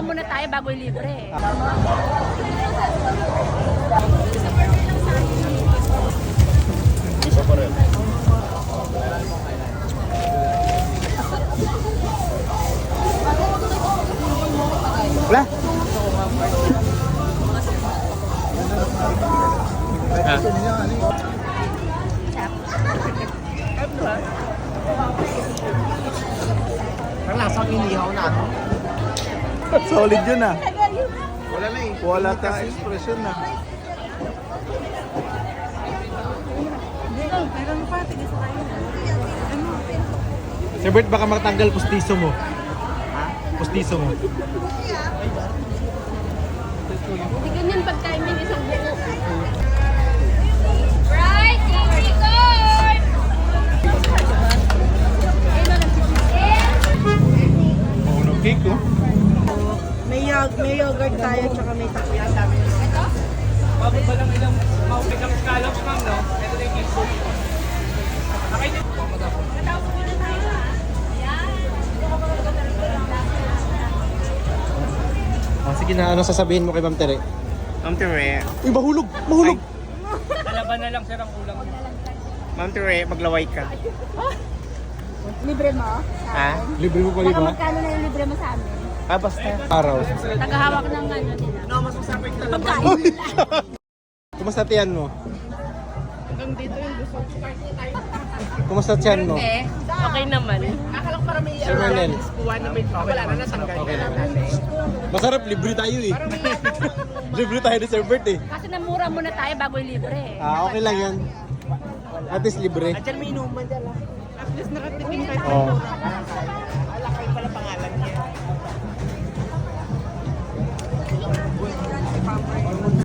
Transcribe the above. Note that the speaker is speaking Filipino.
muna tayo bago libre. Wala. Ang lasang inihaw na ano? Solid yun ah. Wala na eh. Wala tayong expression na. Sir Bert, baka matanggal pustiso mo. Ha? Pustiso mo. Hindi ganyan pagkain ng isang buo. Right, easy good! Maunong cake oh. May yogurt tayo, tsaka may takoyaki. Ito? Bakit ba lang ilang maupigang scallops, ma'am, no? Ito na yung cake po. Okay din. Sige na, ano sasabihin mo kay Ma'am Tere? Ma'am Tere. Uy, mahulog! Mahulog! Dalaban na lang, sir, ang ulam. Ma'am Tere, maglaway ka. Libre mo? Ha? Libre mo pa Baka ba? magkano na yung libre mo sa amin? Ah, basta. Araw. Tagahawak ng ano nila. No, mas masarap yung talabas. Pagkain nila. Kumusta tiyan mo? Hanggang dito yung gusto. Kumusta tiyan mo? Okay naman. Akalang para may Sir Manel. kuha na may wala na natanggal. Okay na. Masarap, libre tayo eh. Libre tayo ni Sir Bert eh. Kasi namura muna tayo bago libre. Ah, okay lang yan. At least libre. Diyan may inuman dyan. At least nakatikim kayo. Oh.